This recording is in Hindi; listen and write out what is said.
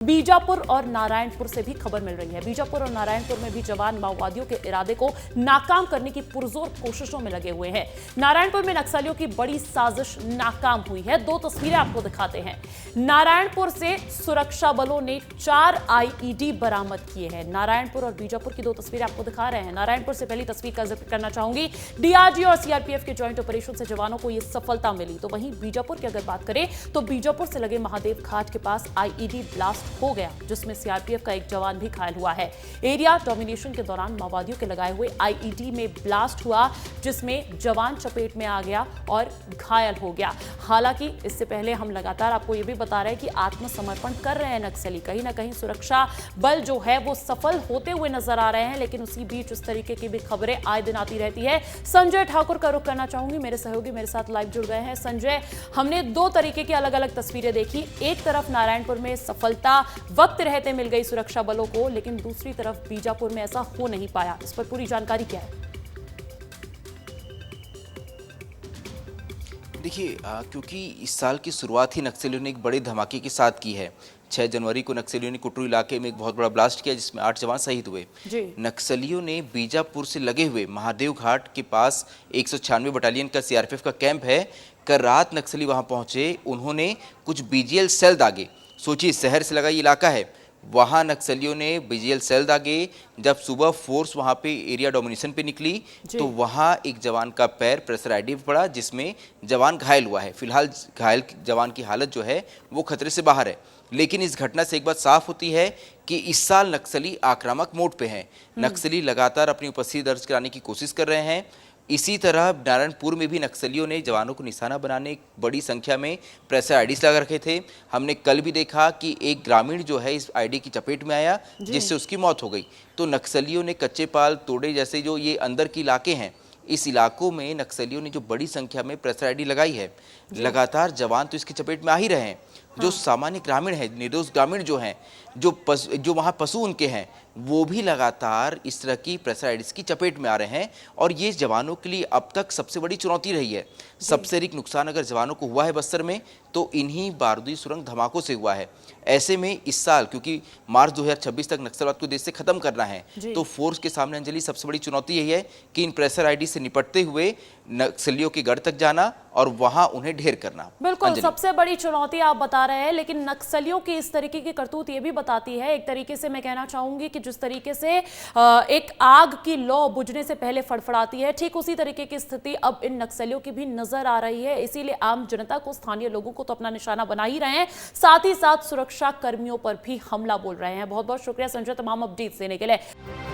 बीजापुर और नारायणपुर से भी खबर मिल रही है। बीजापुर और नारायणपुर में भी जवान माओवादियों के इरादे को नाकाम करने की पुरजोर कोशिशों में लगे हुए हैं। नारायणपुर में नक्सलियों की बड़ी साजिश नाकाम हुई है। दो तस्वीरें आपको दिखाते हैं। नारायणपुर से सुरक्षा बलों ने 4 आईईडी बरामद किए हैं। नारायणपुर और बीजापुर की दो तस्वीरें आपको दिखा रहे हैं। नारायणपुर से पहली तस्वीर का जिक्र करना चाहूंगी। डीआरजी और सीआरपीएफ के ज्वाइंट ऑपरेशन से जवानों को यह सफलता मिली। तो वहीं बीजापुर की अगर बात करें तो बीजापुर से लगे महादेव घाट के पास आईईडी ब्लास्ट हो गया, जिसमें सीआरपीएफ का एक जवान भी घायल हुआ है। एरिया डोमिनेशन के दौरान माओवादियों के लगाए हुए आईईडी में ब्लास्ट हुआ, जिसमें जवान चपेट में आ गया और घायल हो गया। हालांकि इससे पहले हम लगातार आपको यह भी बता रहे हैं कि आत्मसमर्पण कर रहे हैं नक्सली। कहीं ना कहीं सुरक्षा बल जो है वो सफल होते हुए नजर आ रहे हैं, लेकिन उसी बीच इस तरीके की भी खबरें आए दिन आती रहती है। संजय ठाकुर का रुख करना चाहूंगी, मेरे सहयोगी मेरे साथ लाइव जुड़ गए हैं। संजय, हमने दो तरीके की अलग अलग तस्वीरें देखी। एक तरफ नारायणपुर में सफलता वक्त रहते मिल गई सुरक्षा बलों को, लेकिन दूसरी तरफ बीजापुर में ऐसा हो नहीं पाया। इस पर पूरी जानकारी क्या है? देखिए, क्योंकि इस साल की शुरुआत ही नक्सलियों ने एक बड़े धमाके के साथ की है। 6 जनवरी को नक्सलियों ने कुटरू इलाके में एक बहुत बड़ा ब्लास्ट किया, जिसमें 8 जवान शहीद हुए। नक्सलियों ने बीजापुर से लगे हुए महादेव घाट के पास 196 बटालियन का सीआरपीएफ का कैंप है। कल रात नक्सली वहां पहुंचे। उन्होंने कुछ बीजीएल सेल दागे। सोचिए, शहर से लगा ये इलाका है, वहाँ नक्सलियों ने बीजीएल सेल दागे। जब सुबह फोर्स वहाँ पे एरिया डोमिनेशन पे निकली तो वहाँ एक जवान का पैर प्रेशर आईडी पे पड़ा, जिसमें जवान घायल हुआ है। फिलहाल घायल जवान की हालत जो है वो खतरे से बाहर है। लेकिन इस घटना से एक बात साफ होती है कि इस साल नक्सली आक्रामक मोड पे हैं। नक्सली लगातार अपनी उपस्थिति दर्ज कराने की कोशिश कर रहे हैं। इसी तरह नारायणपुर में भी नक्सलियों ने जवानों को निशाना बनाने बड़ी संख्या में प्रेशर आईडीज लगा रखे थे। हमने कल भी देखा कि एक ग्रामीण जो है इस आईडी की चपेट में आया, जिससे उसकी मौत हो गई। तो नक्सलियों ने कच्चे पाल तोड़े जैसे जो ये अंदर के इलाके हैं, इस इलाकों में नक्सलियों ने जो बड़ी संख्या में प्रेशर आईडी लगाई है। लगातार जवान तो इसकी चपेट में आ ही रहे हैं। जो सामान्य ग्रामीण है, निर्दोष ग्रामीण जो हैं, जो वहाँ पशु उनके हैं, वो भी लगातार इस तरह की प्रेशर आईडीज की चपेट में आ रहे हैं। और ये जवानों के लिए अब तक सबसे बड़ी चुनौती रही है। सबसे अधिक नुकसान अगर जवानों को हुआ है बस्तर में, तो इन्हीं बारूदी सुरंग धमाकों से हुआ है। ऐसे में इस साल, क्योंकि मार्च 2026 तक नक्सलवाद को देश से खत्म करना है, तो फोर्स के सामने अंजलि सबसे बड़ी चुनौती यही है कि इन प्रेशर आईडी से निपटते हुए नक्सलियों के गढ़ तक जाना और वहां उन्हें ढेर करना। बिल्कुल, सबसे बड़ी चुनौती आप बता रहे हैं, लेकिन नक्सलियों की इस तरीके की करतूत ये भी बताती है, एक तरीके से मैं कहना चाहूंगी कि जिस तरीके से एक आग की लौ बुझने से पहले फड़फड़ाती है, ठीक उसी तरीके की स्थिति अब इन नक्सलियों की भी नजर आ रही है। इसीलिए आम जनता को, स्थानीय लोगों को तो अपना निशाना बना ही रहे हैं, साथ ही साथ सुरक्षा कर्मियों पर भी हमला बोल रहे हैं। बहुत बहुत शुक्रिया संजय तमाम अपडेट्स देने के लिए।